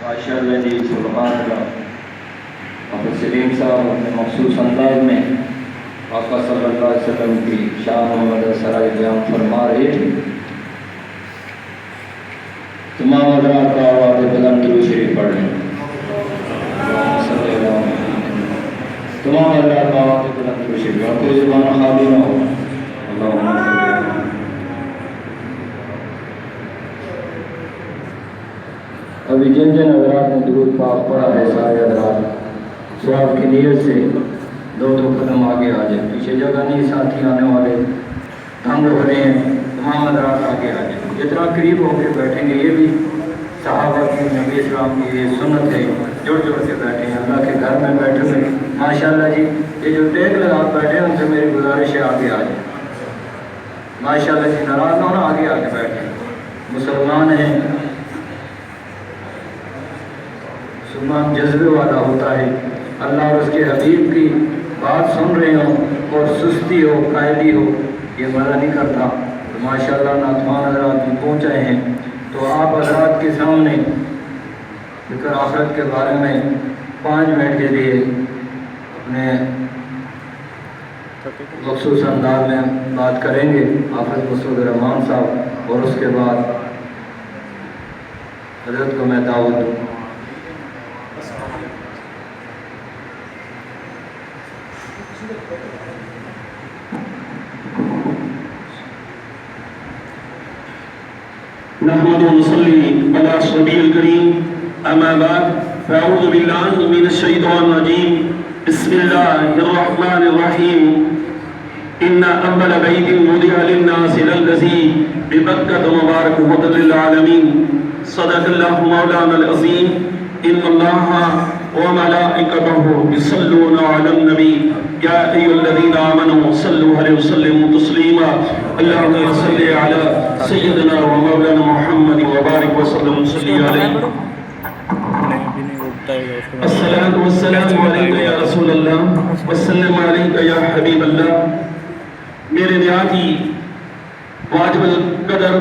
ماشاءاللہ جی، سبحان اللہ۔ حافظ سلیم صاحب اپنے مخصوص انداز میں آقا صلی اللہ علیہ وسلم کی شان و مدح سرائے بیان فرما رہے تھے۔ تمام حضرات کا آواز بلند درود شریف پڑھ لیں۔ تمام حضرات کا آواز بلند درود شریف، اور کوئی زبان خالی نہ ہو۔ اللہم صلی اللہ۔ ابھی جن جن حضرات نے درود پاک پڑھا ہے، سارے حضرات سواب کی نیت سے دو قدم آگے آ جائیں۔ پیچھے جگہ نہیں، ساتھی آنے والے تنگ ہو رہے ہیں، تمام حضرات آگے آ جائیں۔ جتنا قریب ہو کے بیٹھیں گے، یہ بھی صحابہ کی، نبی اسلام کی یہ سنت ہے، جڑ جڑ کے بیٹھیں ہیں، اللہ کے گھر میں بیٹھے ہوئے۔ ماشاءاللہ جی، یہ جو ٹیک لگا بیٹھے ہیں، ان سے میری گزارش ہے آگے آ جائیں۔ ماشاءاللہ جی، ناراض نہ ہونا، آگے آ کے بیٹھیں۔ مسلمان ہیں، مسلمان جذبے والا ہوتا ہے، اللہ اور اس کے حبیب کی بات سن رہے ہوں اور سستی ہو، قائلی ہو، یہ مزہ نہیں کرتا۔ تو ماشاءاللہ ناتوان حضرات بھی پہنچے ہیں، تو آپ حضرات کے سامنے ذکر آخرت کے بارے میں 5 منٹ کے لیے اپنے مخصوص انداز میں بات کریں گے حافظ مسعود الرحمان صاحب، اور اس کے بعد حضرت کو میں دعوت دوں۔ نحمد و نصلی علی رسولہ الکریم، اما بعد فاعوذ باللہ من الشیطان الرجیم، بسم اللہ الرحمن الرحیم۔ ان اول بیت وضع للناس للذی ببکۃ مبارک ھدی للعالمین، صدق اللہ مولانا العظیم۔ ان اللہ وملائکتہ یصلون علی النبی، یا ایھا الذین آمنوا صلوا علیہ وسلموا تسلیما۔ اللہم صل علی سیدنا و مولانا محمد وبارک وسلم صلی علیہ۔ الصلاۃ والسلام علیک یا رسول اللہ، وسلم علیک یا حبیب اللہ۔ میرے نہایت ہی واجب القدر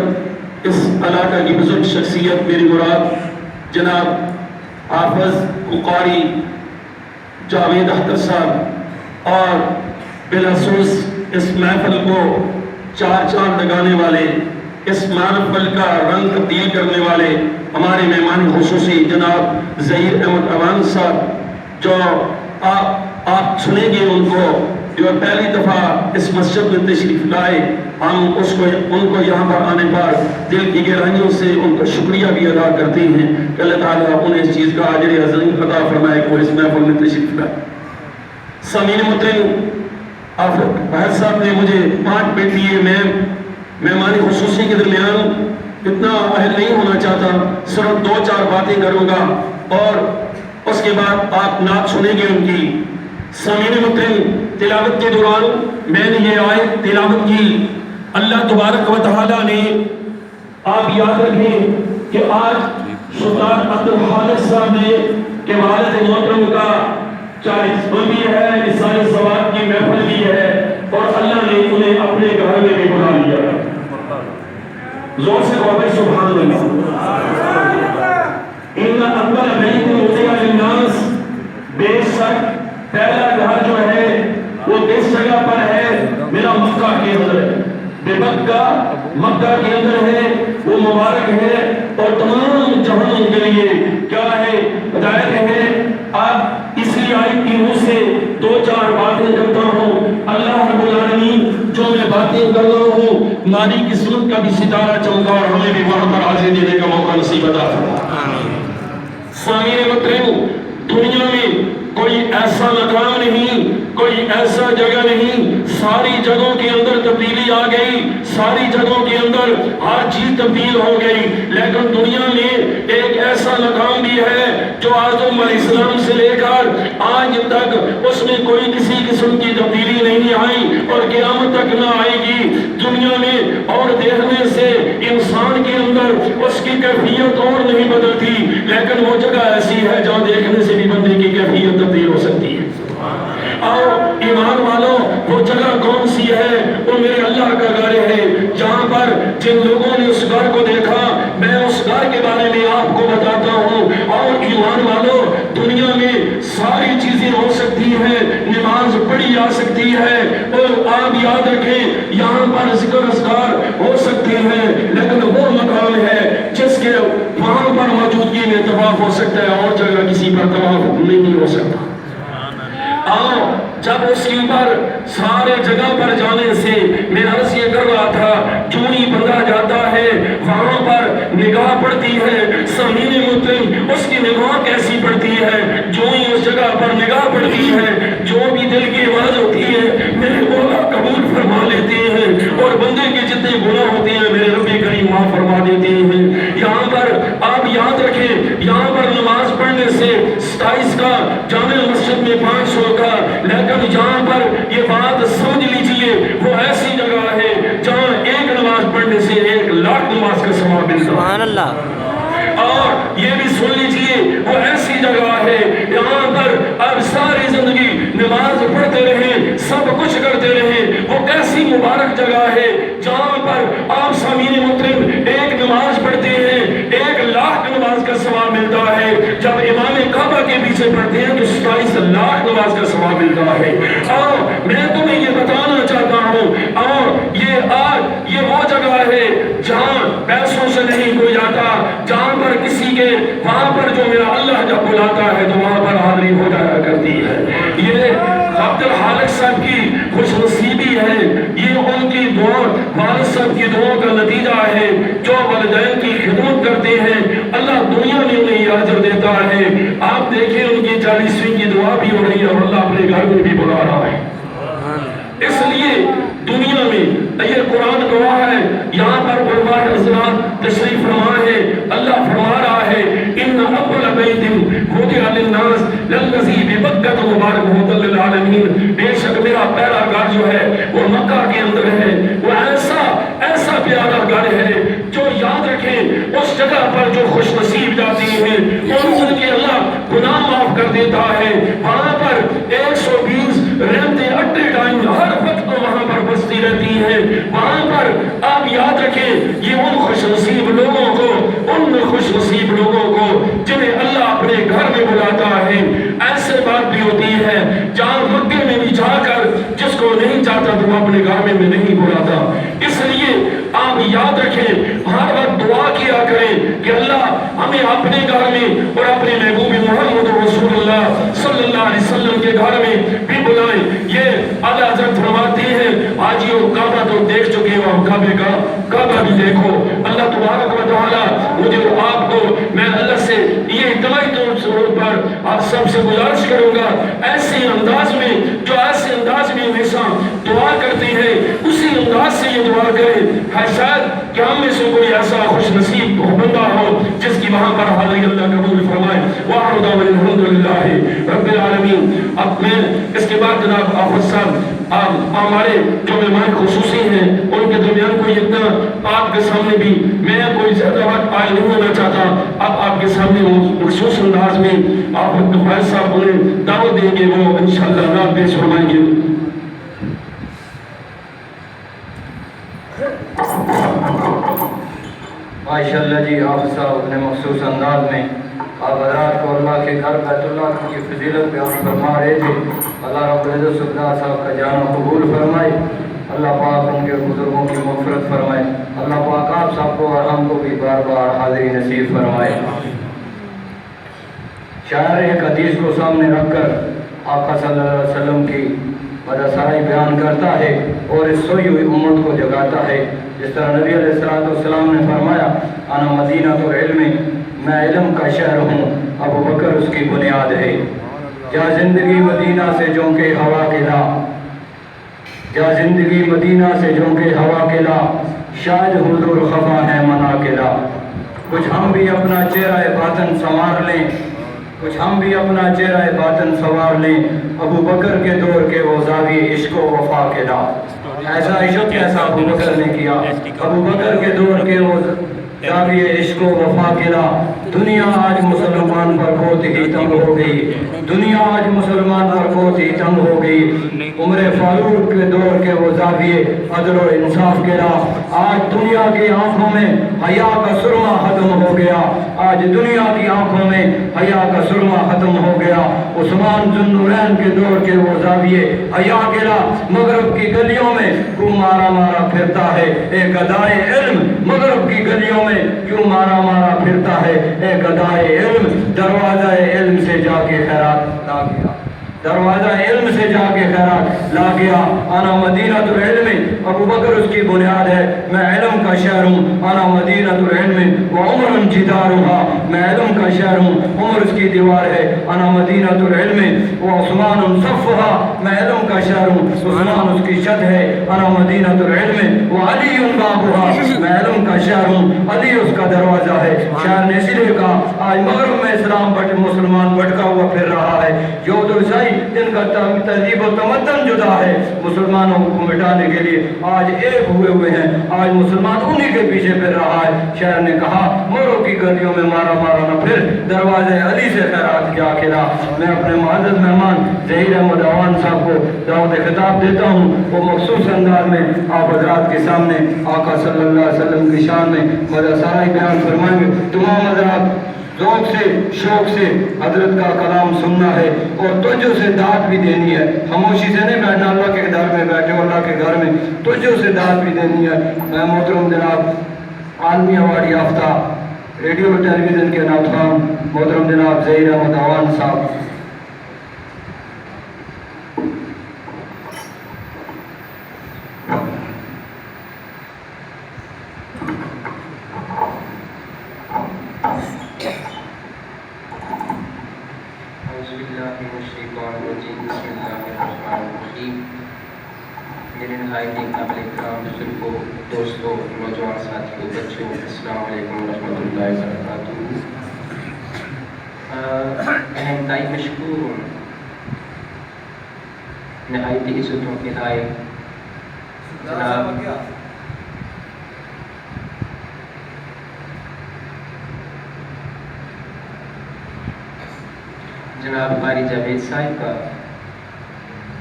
اس علاقہ کی بزرگ شخصیت، میری مراد جناب حافظ قاری جاوید اختر صاحب، اور بالخصوص اس محفل کو 4 چاند لگانے والے، اس محفل کا رنگ تبدیل کرنے والے ہمارے مہمان خصوصی جناب ظہیر احمد اوان صاحب، جو آپ سنیں گے ان کو، جو پہلی دفعہ اس مسجد میں تشریف لائے۔ ہم ان کو یہاں پر آنے پر دل کی گہرائیوں سے ان کا شکریہ بھی ادا کرتے ہیں کہ اللہ تعالیٰ انہیں اس چیز کا اجر عظیم عطا فرمائے کہ وہ اس محفل میں تشریف لائے۔ سامعین محترم، بھائی صاحب نے مجھے 5 منٹ دیے، میں مہمان خصوصی کے درمیان اتنا اہل نہیں ہونا چاہتا، صرف 2-4 باتیں کروں گا اور اس کے بعد آپ نعت سنیں گے ان کی۔ سامعین محترم، تلاوت کے دوران میں نے یہ آیت تلاوت کی، اللہ تبارک و تعالیٰ نے، آپ یاد رکھیں کہ آج سلطان عبدالخالق صاحب نے کہ والد محترم کا 40واں بھی ہے، نثار ثواب کی محفل بھی ہے، اور اللہ نے انہیں اپنے گھر میں بھی بلا لیا۔ زور سے کہو سبحان اللہ۔ ان اول بیت وضع للناس، بے شک پہلا گھر جو ہے وہ کس جگہ پر ہے؟ میرا مکہ کے اندر ہے، بے مکہ کے اندر ہے، وہ مبارک ہے، اور تمام جہانوں کے لیے کیا ہے؟ ہدایت ہے۔ آپ اس لیے آیت کی روح سے 2-4 باتیں کرتا ہوں۔ اللہ رب العالمین جو میں باتیں کر رہا ہوں، ہماری قسمت کا بھی ستارہ چمکا اور ہمیں بھی وہاں پر حاضر دینے کا موقع نصیب عطا فرما۔ سامعین محترم، دنیا میں کوئی ایسا مقام نہیں، کوئی ایسا جگہ نہیں، ساری جگہوں کے اندر تبدیلی آ گئی، ساری جگہوں کے اندر ہر چیز تبدیل ہو گئی، لیکن دنیا میں ایک ایسا مقام بھی ہے جو آدم علیہ السلام سے لے کر آج تک اس میں کوئی کسی قسم کی تبدیلی نہیں آئی اور قیامت تک نہ آئے گی دنیا میں، اور دیکھنے سے انسان کے اندر اس کی کیفیت اور نہیں بدلتی، لیکن وہ جگہ ایسی ہے جہاں دیکھنے سے بھی بندے کی کیفیت تبدیل ہو سکتی ہے۔ اور ایمان والوں وہ جگہ کون سی ہے؟ وہ میرے اللہ کا گھر ہے، جہاں پر جن لوگوں نے اس گھر کو دیکھا میں اس گھر کے بارے میں آپ کو بتاتا ہوں۔ اور ایمان والوں دنیا میں ساری چیزیں ہو سکتی ہیں، نماز پڑھی جا سکتی ہے، اور آپ یاد رکھیں یہاں پر ذکر اذکار ہو سکتے ہیں، لیکن وہ مقام ہے جس کے وہاں پر موجودگی میں طواف ہو سکتا ہے اور جگہ کسی پر طواف نہیں ہو سکتا۔ آؤ جب اس کے اوپر سارے جگہ پر جانے سے میں عرض یہ کر رہا تھا، جو ہی بندہ جاتا ہے وہاں پر نگاہ پڑتی ہے، سامعین محترم اس کی نگاہ کیسی پڑتی ہے؟ جو ہی اس جگہ پر نگاہ پڑتی ہے جو بھی دل کی آواز ہوتی ہے میرے مولا قبول فرما لیتے ہیں، اور بندے کے جتنے گناہ ہوتے ہیں میرے رب کریم معاف فرما دیتے ہیں۔ یہاں پر آپ یاد رکھیں یہاں پر نماز پڑھنے سے 27 کا جامع مسجد میں 500 کا، لیکن یہاں پر یہ بات سمجھ لیجئے وہ ایسی جگہ ہے جہاں ایک نماز پڑھنے سے 1,00,000 نماز کا ثواب ملتا ہے۔ سبحان اللہ۔ اور یہ بھی سن لیجئے وہ ایسی جگہ ہے یہاں پر اب ساری زندگی نماز پڑھتے رہیں، سب کچھ کرتے رہیں، وہ ایسی مبارک جگہ ہے جہاں پر آپ سامعین محترم ایک نماز پڑھتے ہیں 1,00,000 نماز کا ثواب ملتا ہے، جب امام کعبہ کے پیچھے پڑھتے ہیں تو 27,00,000 نماز کا ثواب ملتا ہے۔ اور میں تمہیں یہ بتانا چاہتا ہوں، اور یہ وہ جگہ ہے جہاں پیسوں سے نہیں کوئی آتا، جہاں پر کسی کے وہاں پر جو میرا اللہ جب بلاتا ہے تو وہاں پر حاضری ہو جایا کرتی ہے۔ یہ عبد الخالق صاحب کی خوش نصیبی ہے، یہ ان کی دعا والد صاحب کی دعاؤں کا نتیجہ ہے، جو والدین کی خدمت کرتے ہیں اللہ دنیا میں انہیں یہ اجر دیتا ہے۔ آپ دیکھیں ان کی 40ویں کی دعا بھی ہو رہی ہے اور اللہ اپنے گھر میں بھی بلا رہا ہے۔ اس لیے دنیا میں یہ قرآن گواہ ہے، یہاں پر علماء حضرات تشریف فرما ہے، اللہ فرما رہا ہے ان اول بیت وضع للناس للذی ببکۃ مبارک ھدی للعالمین، بے شک میرا پہلا گھر جو ہے وہ مکہ کے اندر ہے، وہ ایسا پیارا گھر ہے جو یاد رکھیں اس جگہ پر جو خوش نصیب جاتی ہیں ان کے اللہ گناہ معاف کر دیتا ہے۔ وہاں پر 120 رحمتیں اٹے ٹائم ہر وقت وہاں پر بستی رہتی ہیں۔ وہاں پر آپ یاد رکھیں یہ ان خوش نصیب لوگوں کو جنہیں اللہ اپنے گھر میں بلاتا ہے۔ ایسے بات بھی ہوتی ہے جہاں مکے میں بھی جا کر جس کو نہیں چاہتا تو وہ اپنے گھر میں نہیں بلاتا۔ اس لیے آپ یاد رکھیں ہر وقت دعا کیا کریں کہ اللہ ہمیں اپنے گھر میں اور اپنے محبوب محمد رسول اللہ صلی اللہ علیہ وسلم کے گھر میں بھی بلائیں۔ یہ اعلیٰ حضرت فرماتے ہیں حاجیوں کعبہ تو دیکھ چکے ہو، کعبے کا کعبہ بھی دیکھو۔ اللہ تبارک و تعالیٰ مجھے اور آپ کو میں اللہ سے یہ اجتماعی طور پر آپ سب سے گزارش کروں گا ایسے انداز میں جو ایسے انداز میں ہمیشہ دعا کرتے ہیں اسی انداز سے یہ دعا کریں۔ ہے شاید کہ ہم میں سے کوئی ایسا خوش نصیب بندہ ہو جس کی وہاں پر حاضری اللہ قبول فرمائے۔ وآخر دعوانا الحمدللہ رب العالمین۔ اب میں اس کے بعد جناب آفت صاحب ہمارے جو مہمان خصوصی ہیں ان کے درمیان کوئی اتنا آپ کے سامنے بھی میں کوئی زیادہ وقت پائے نہیں ہونا چاہتا، اب آپ کے سامنے مخصوص انداز میں آپ فائز صاحب انہیں دعوت دیں گے، وہ انشاءاللہ نعت پیش فرمائیں گے۔ ماشاءاللہ جی آپ صاحب اپنے مخصوص انداز میں آپ حضرات کو اللہ کے گھر بیت اللہ کی فضیلت بیان فرما رہے تھے۔ اللہ رب العزت سلطان صاحب کا جان قبول فرمائے، اللہ پاک ان کے بزرگوں کی مغفرت فرمائے، اللہ پاک آپ صاحب کو اور ہم کو بھی بار بار حاضری نصیب فرمائے۔ شاعر ایک حدیث کو سامنے رکھ کر آقا صلی اللہ علیہ وسلم کی مدثائی بیان کرتا ہے اور اس سوئی ہوئی امت کو جگاتا ہے، جس طرح نبی علیہ السلام نے فرمایا انا مدینہ العلم، میں علم کا شہر ہوں، ابو بکر اس کی بنیاد ہے۔ یا زندگی مدینہ سے جھونکے ہوا کے لا، یا زندگی مدینہ سے جھونکے ہوا کے لا، شاید حضور خفا ہے منا کے لا۔ کچھ ہم بھی اپنا چہرہ باطن سنوار لیں، کچھ ہم بھی اپنا چہرہ باطن سنوار لیں، ابو بکر کے دور کے وہ زاویے عشق و وفا کے لا۔ ایسا عشق کیسا ابو بکر نے کیا، ابو بکر کے دور کے وہ زاویے عشق و وفا کے لا۔ دنیا آج مسلمان پر بہت ہی تنگ ہو گئی، دنیا آج مسلمان پر بہت ہی تنگ ہو گئی۔ عمر فاروق کے دور کے وہ زاویے عدل و انصاف کے لا۔ آج دنیا کی آنکھوں میں حیا کا سرما ختم ہو گیا، آج دنیا کی آنکھوں میں حیا کا سرما ختم ہو گیا۔ عثمان ذو النورین کے دور کے وہ زاویے حیا کے لا۔ مغرب کی گلیوں میں کیوں مارا مارا پھرتا ہے اے گدائے علم، مغرب کی گلیوں میں کیوں مارا مارا پھرتا ہے اے گدائے علم۔ دروازہ علم سے جا کے خیرات لا گیا، دروازہ علم سے جا کے خیرات لا گیا۔ انا مدینہ العلم، ابو بکر اس کی بنیاد ہے، میں علم کا شہر ہوں۔ انا مدینہ العلم وعمر جدارها، میں علم کا شہر ہوں، عمر اس کی دیوار ہے۔ انا مدینہ العلم وعثمان صفها، میں علم کا شہر ہوں، عثمان اس کی چھت ہے۔ انا مدینہ العلم وعلی بابها، میں علم کا شہر ہوں، علی اس کا دروازہ ہے۔ شاعر نے اسی لیے کہا آج مغرب میں اسلام مسلمان بھٹکا ہوا پھر رہا ہے، یہود و عیسائی جن کا تہذیب و تمدن جدا ہے، مسلمانوں کو مٹانے کے لیے آج ایک ہوئے ہیں، آج مسلمان انہی کے پیچھے پھر رہا ہے۔ شاعر نے کہا موروں کی گلیوں میں مارا مارا نہ پھر، دروازے علی سے خیرات کیا کھلا۔ میں اپنے معزز مہمان ظہیر احمد عوان صاحب کو دعوت خطاب دیتا ہوں، وہ مخصوص انداز میں آپ حضرات کے سامنے آقا صلی اللہ علیہ وسلم کی شان میں مدح ثنائی بیان فرمائیں گے۔ تمام حضرات ذوق سے شوق سے حضرت کا کلام سننا ہے اور توجہ سے داد بھی دینی ہے، خاموشی سے نہیں بیٹھنا، اللہ کے گھر میں بیٹھے ہو، اللہ کے گھر میں توجہ سے داد بھی دینی ہے۔ میں محترم جناب عالمی ایوارڈ یافتہ ریڈیو و ٹیلی ویژن کے ناخوان محترم جناب ظہیر احمد عوان صاحب میرے نہایت قابل احترام بزرگوں، دوستوں، نوجوان ساتھیوں، بچوں، السلام علیکم ورحمۃ اللہ وبرکاتہ۔ میں انتہائی مشکور ہوں، نہایت عزتوں کے لائق جناب قاری جاوید صاحب کا،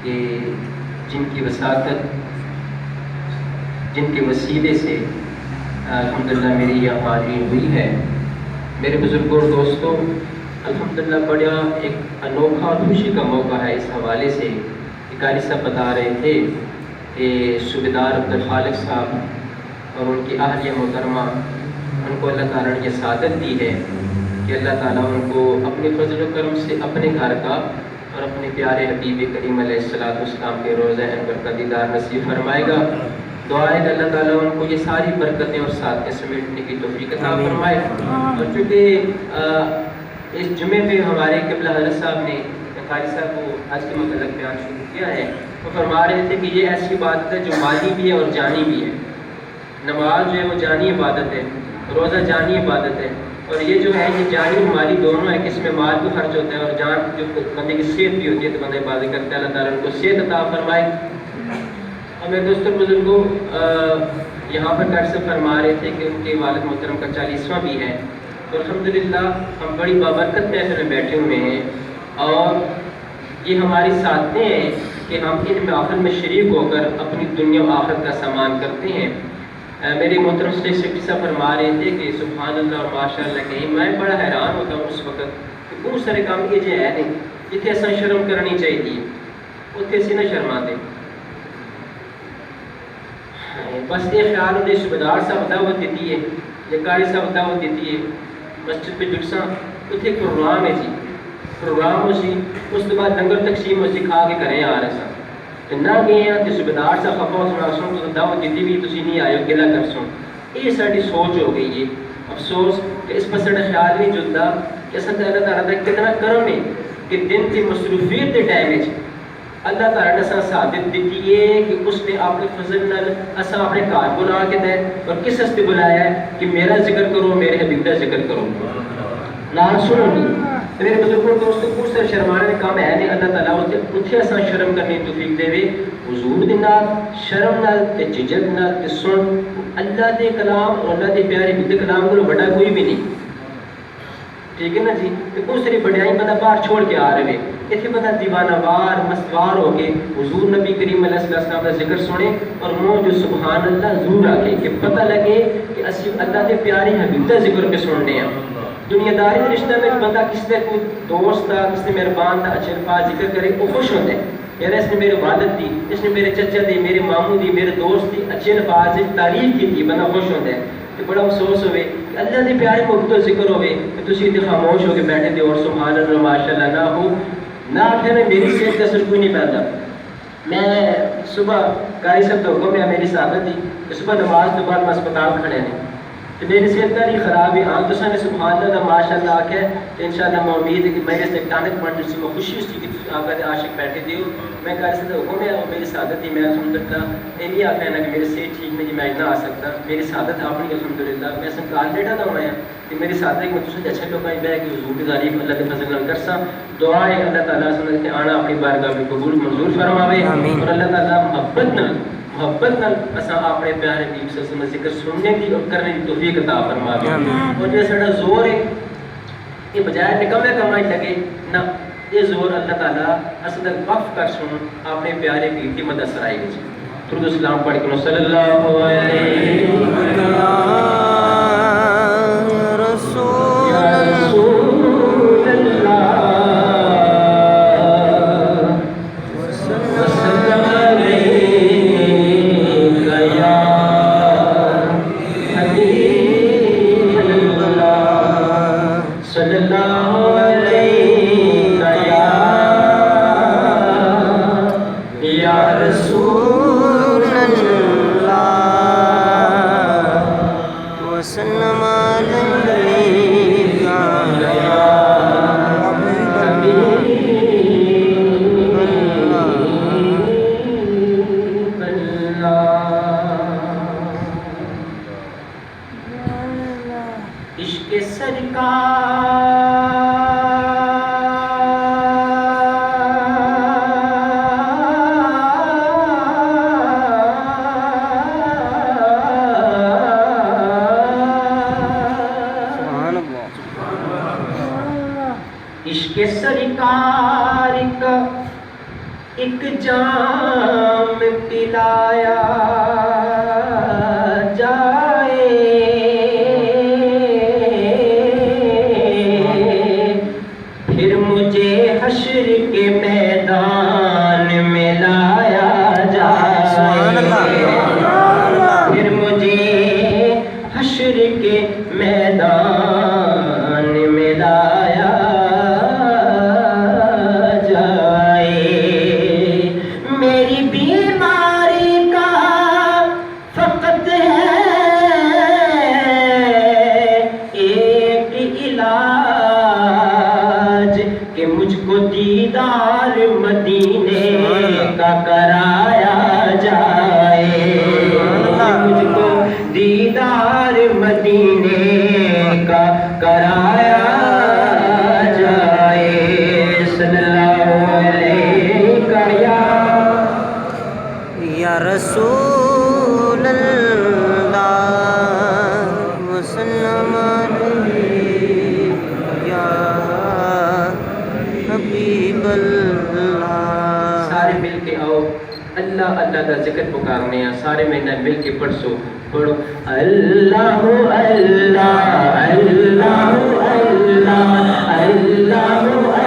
کہ جن کی وساطت، جن کے وسیلے سے الحمدللہ میری یہ حاضری ہوئی ہے۔ میرے بزرگوں اور دوستوں، الحمدللہ بڑا ایک انوکھا اور خوشی کا موقع ہے اس حوالے سے کہ قاری صاحب بتا رہے تھے کہ صوبیدار عبدالخالق صاحب اور ان کی اہلیہ محترمہ، ان کو اللہ تعالیٰ نے یہ سعادت دی ہے کہ اللہ تعالیٰ ان کو اپنے فضل و کرم سے اپنے گھر کا اور اپنے پیارے حبیب کریم علیہ السلام کے روزہ انور کا دیدار نصیب فرمائے گا۔ دعا ہے کہ اللہ تعالیٰ ان کو یہ ساری برکتیں اور سعادتیں سمیٹنے کی توفیق عطا فرمائے۔ اور چونکہ اس جمعے پہ ہمارے قبلہ حضرت صاحب نے قاری صاحب کو آج کے متعلق بیان شروع کیا ہے، وہ فرما رہے تھے کہ یہ ایسی عبادت ہے جو مالی بھی ہے اور جانی بھی ہے۔ نماز جو ہے وہ جانی عبادت ہے، روزہ جانی عبادت ہے، اور یہ جو ہے یہ جانی اور مالی دونوں ہے کہ اس میں مال بھی خرچ ہوتا ہے اور جان جو بندے کی صحت بھی ہوتی ہے تو بندے عبادت کرتے ہیں، اللہ تعالیٰ ان کو صحت عطا فرمائے۔ اور میرے دوستوں بزرگوں، یہاں پر قاری صاحب فرما رہے تھے کہ ان کے والد محترم کا 40واں بھی ہے، تو الحمدللہ ہم بڑی بابرکت محفل میں بیٹھے ہوئے ہیں اور یہ ہماری سعادتیں ہیں کہ ہم ان محفل میں شریک ہو کر اپنی دنیا و آخرت کا سامان کرتے ہیں۔ میرے محترم سیکرٹری صاحب فرما رہے تھے کہ سبحان اللہ اور ماشاء اللہ کہیں میں بڑا حیران ہوتا ہوں اس وقت کہ بہت سارے کام یہ جو ہے نہیں جتنے ایسا شرم کرنی چاہیے اتنے سے نہ شرما دے، بس یہ خیال ہوتے صوبیدار صاحب دعوت دیتی ہے یا قاری صاحب دعوت دیتی ہے مسجد پہ جلسہ اتنے پروگرام ہے جی، پروگرام ہو سی اس کے بعد لنگر تقسیم ہو سی کھا کے کریں آ رہے سن تو نہ گئے ہیں تو صوبیدار صاحب خفا سنا سن تو دعوت دیتی بھی تسی نہیں آئے گلا کر سن، یہ ساری سوچ ہو گئی ہے۔ افسوس کہ اس پر سارا خیال نہیں جلتا کہ اصل اللہ تعالیٰ کا کتنا کرم ہے کہ دن کی مصروفیت کے ٹائم اللہ تعالیٰ نے اساں ثابت دیتی ہے کہ اس نے اپنے فضل نال اساں اپنے گھر بلا کے دے اور کس واسطے بلایا ہے کہ میرا ذکر کرو، میرے حبیب کا ذکر کرو. نال سنو نہیں میرے بزرگوں دوستوں کو سے شرمانے کا کام ہے نہیں. اللہ تعالیٰ اتنے اساں شرم کرنے توفیق دے حضور دے نال شرم نال تے جھجک نال تے سن اللہ دے کلام اور اللہ دے پیارے حبیب دے کلام کو بڑا کوئی بھی نہیں. ٹھیک ہے نا جی. دوسری بڑائی بندہ باہر چھوڑ کے آ رہے اتنے بندہ دیوانہ وار مستوار ہو کے حضور نبی کریم علیہ السلام کا ذکر سنے اور منہ جو سبحان اللہ ضرور آکے کہ پتہ لگے کہ اسی اللہ کے پیارے حبیب کا ذکر پہ سننے ہیں. دنیا داری رشتہ میں بندہ کس نے کوئی دوست تھا کس نے مہربان تھا اچھے الفاظ ذکر کرے وہ خوش ہوتے ہیں یار اس نے میرے والد دی، اس نے میرے چچا دی، میرے ماموں دی، میرے دوست دی اچھے الفاظ تعریف کی تھی بندہ خوش ہوتا ہے. تو بڑا افسوس ہوئے کہ اللہ کے پیارے محبت و ذکر ہوئے کہ تسی اتنے خاموش ہو کے بیٹھے تھے اور سبحان اللہ ماشاء اللہ نہ ہو نہ آخر میں میری صحت کا اثر کوئی نہیں پہنتا. میں صبح قاری صاحب تو حکم ہے میری صحابت دی کہ صبح نماز کے بعد میں اسپتال کھڑے ہیں تو میری صحت کا نہیں خراب ہے. ہاں تو نے سبحان اللہ ماشاء اللہ آخر تو ان شاء اللہ میں امید ہے کہ میرے سے ٹانک پوائنٹ جس میں خوشی اس کی آپ کا عاشق بیٹھے تھے میں قاری صاحب حکم ہے اور میری سعادت تھی. میں الحمد للہ یہ نہیں آخر ہے نا کہ میری صحت ٹھیک نہیں جی میں نہ آ سکتا. میری سعادت آپ نہیں الحمد للہ میں سنکال بیٹھا تھا میں کہ میری سعادت میں تجھے اچھے لوگ آئی بہ کہ حضور کی تعریف اللہ کے فضل نال کرسا. دعا ہے اللہ تعالیٰ سمجھ کے آنا اپنی بارگاہ میں قبول منظور فرماوے اور اللہ تعالیٰ محبت نال اساں اپنے پیارے حبیب صلی اللہ علیہ وسلم ذکر سننے دی اور کرنے دی توفیق عطا فرماوے. اور جو ساڈا زور ہے یہ بجائے نکمے کمائی لگے نہ یہ زور اللہ تعالیٰ اصل وقف کر سن اپنے پیارے حبیب کی مدد سرائی گئی. درود السلام پڑھ کے صلی اللہ علیہ عشق سرکار کا ایک جام پلایا جائے پھر مجھے حشر کے میدان میں لایا جائے پھر مجھے حشر کے میدان میں لایا دیدار مدینے کا کرایا جائے مجھ کو دیدار مدینے کا کرایا جائے. صلی اللہ علیہ یا رسول اللہ وسلم سارے مل کے آؤ اللہ اللہ کا ذکر پکارنے ہیں. سارے مہینہ مل کے پڑھو پڑھو اللہ اللہ اللہ اللہ اللہ اللہ اللہ اللہ اللہ اللہ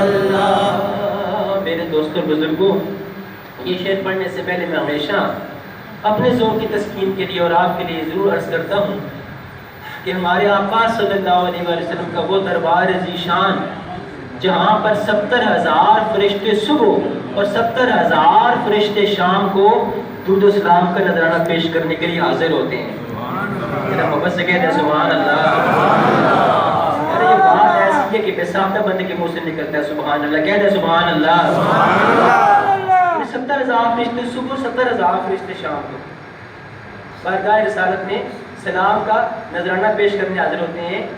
اللہ. میرے دوستوں بزرگوں، یہ شعر پڑھنے سے پہلے میں ہمیشہ اپنے ذوق کی تسکین کے لیے اور آپ کے لیے ضرور عرض کرتا ہوں کہ ہمارے آقا صلی اللہ علیہ وسلم کا وہ دربار ذیشان جہاں پر 70,000 فرشتے صبح اور 70,000 فرشتے شام کو درود و سلام کا نذرانہ پیش کرنے کے لیے حاضر ہوتے ہیں. ذرا محبت سے کہتے ہیں سبحان اللہ. ارے یہ بات ایسی ہے کہ بے ساختہ بندے کے منہ سے نکلتا ہے سبحان اللہ. کہتے ہیں سبحان اللہ. 70,000 فرشتے صبح، 70,000 فرشتے شام کو بارگاہ رسالت میں سلام کا نذرانہ پیش کرنے حاضر ہوتے ہیں.